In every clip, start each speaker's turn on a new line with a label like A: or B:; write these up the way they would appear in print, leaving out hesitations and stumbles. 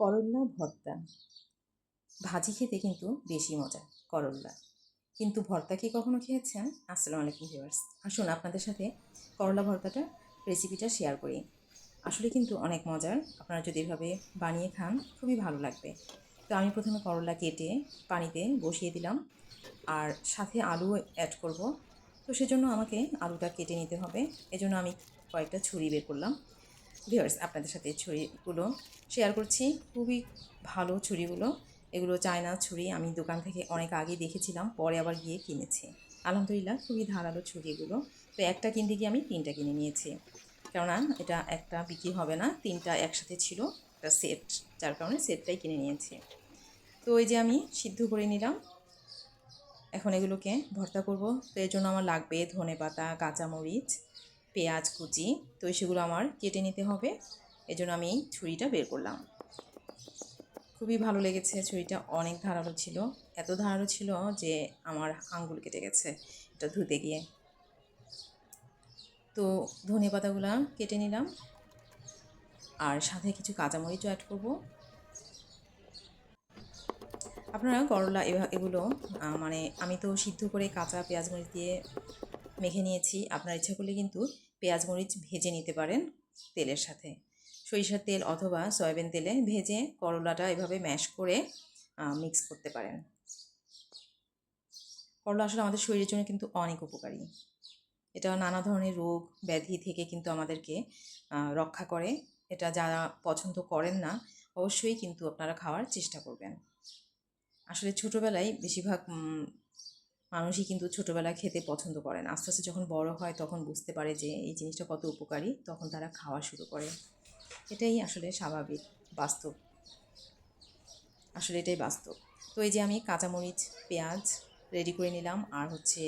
A: করল্লা ভর্তা। ভাজি খেতে কিন্তু বেশি মজা করল্লা, কিন্তু ভর্তা কি কখনো খেয়েছেন? আসসালামু আলাইকুম ভিউয়ার্স, আসুন আপনাদের সাথে করলা ভর্তাটা রেসিপিটা শেয়ার করি। আসলে কিন্তু অনেক মজার, আপনারা যদি এভাবে বানিয়ে খান খুবই ভালো লাগবে। তো আমি প্রথমে করলা কেটে পানিতে বসিয়ে দিলাম, আর সাথে আলু অ্যাড করব। তো সেজন্য আমাকে আলুটা কেটে নিতে হবে, এজন্য আমি কয়েকটা ছুরি বের করলাম। ভিউয়ার্স, আপনাদের সাথে ছুরিগুলো শেয়ার করছি, খুবই ভালো ছুরিগুলো। এগুলো চায়না ছুরি, আমি দোকান থেকে অনেক আগে দেখেছিলাম, পরে আবার গিয়ে কিনেছি। আলহামদুলিল্লাহ খুবই ধারালো ছুরিগুলো। তো একটা কিনতে গিয়ে আমি 3টা কিনে নিয়েছি, কেননা এটা একটা বিক্রি হবে না, 3টা একসাথে ছিল, একটা সেট, যার কারণে সেটটাই কিনে নিয়েছি। তো এই যে আমি সিদ্ধ করে নিলাম, এখন এগুলোকে ভর্তা করব। তো এর জন্য আমার লাগবে ধনেপাতা, কাঁচামরিচ, পেঁয়াজ কুচি। তো সেগুলো আমার কেটে নিতে হবে, এজন্য আমি ছুরিটা বের করলাম। খুবই ভালো লেগেছে, ছুরিটা অনেক ধারালো ছিল, এত ধারালো ছিল যে আমার আঙ্গুল কেটে গেছে এটা ধুতে গিয়ে। তো ধনেপাতাগুলো কেটে নিলাম, আর সাথে কিছু কাঁচামরিচও অ্যাড করব। আপনারা করলা এগুলো মানে আমি তো সিদ্ধ করে কাঁচা পেঁয়াজ মরিচ দিয়ে মেখে নিয়েছি। আপনার ইচ্ছা করলে কিন্তু পেঁয়াজ মরিচ ভেজে নিতে পারেন তেলের সাথে, সরিষার তেল অথবা সয়াবিন তেলে ভেজে করলাটা এভাবে ম্যাশ করে মিক্স করতে পারেন। করলা আসলে আমাদের শরীরের জন্য কিন্তু অনেক উপকারী। এটা নানা ধরনের রোগ ব্যাধি থেকে কিন্তু আমাদেরকে রক্ষা করে। এটা যারা পছন্দ করেন না, অবশ্যই কিন্তু আপনারা খাওয়ার চেষ্টা করবেন। আসলে ছোটোবেলায় বেশিরভাগ মানুষই কিন্তু ছোটোবেলায় খেতে পছন্দ করে না, আস্তে আস্তে যখন বড় হয় তখন বুঝতে পারে যে এই জিনিসটা কত উপকারী, তখন তারা খাওয়া শুরু করে। এটাই আসলে স্বাভাবিক, বাস্তব, আসলে এটাই বাস্তব। তো এই যে আমি কাঁচামরিচ, পেঁয়াজ রেডি করে নিলাম, আর হচ্ছে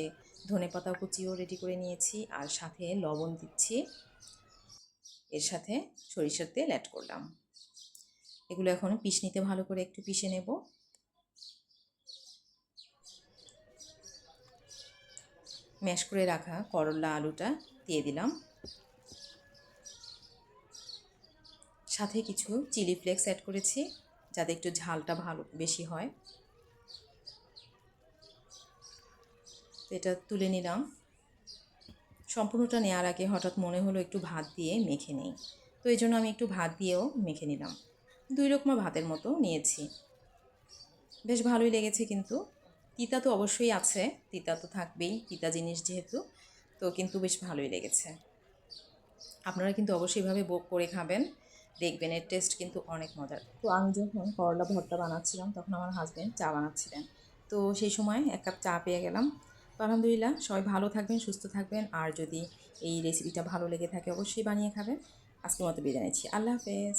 A: ধনেপাতা কুচিও রেডি করে নিয়েছি, আর সাথে লবণ দিচ্ছি, এর সাথে সরিষার তেল অ্যাড করলাম। এগুলো এখন পিষনিতে ভালো করে একটু পিষে নেব। ম্যাশ করে রাখা করলা আলুটা দিয়ে দিলাম, সাথে কিছু চিলি ফ্লেক্স অ্যাড করেছি যাতে একটু ঝালটা ভালো বেশি হয়। তো এটা তুলে নিলাম। সম্পূর্ণটা নেওয়ার আগে হঠাৎ মনে হলো একটু ভাত দিয়ে মেখে নিই, তো এই জন্য আমি একটু ভাত দিয়েও মেখে নিলাম। 2 রকমা ভাতের মতো নিয়েছি, বেশ ভালোই লেগেছে। কিন্তু তিতা তো অবশ্যই আছে, তিতা তো থাকবেই, তিতা জিনিস যেহেতু, তো কিন্তু বেশ ভালোই লেগেছে। আপনারা কিন্তু অবশ্যই এভাবে করে খাবেন, দেখবেন এর টেস্ট কিন্তু অনেক মজার। তো আমি যখন করলা ভর্তা বানাচ্ছিলাম তখন আমার হাজব্যান্ড চা বানাচ্ছিলেন, তো সেই সময় 1 কাপ চা পেয়ে গেলাম। তো আলহামদুলিল্লাহ, সবাই ভালো থাকবেন, সুস্থ থাকবেন, আর যদি এই রেসিপিটা ভালো লেগে থাকে অবশ্যই বানিয়ে খাবেন। আজকের মতো বিদায় নিচ্ছি, আল্লাহ হাফেজ।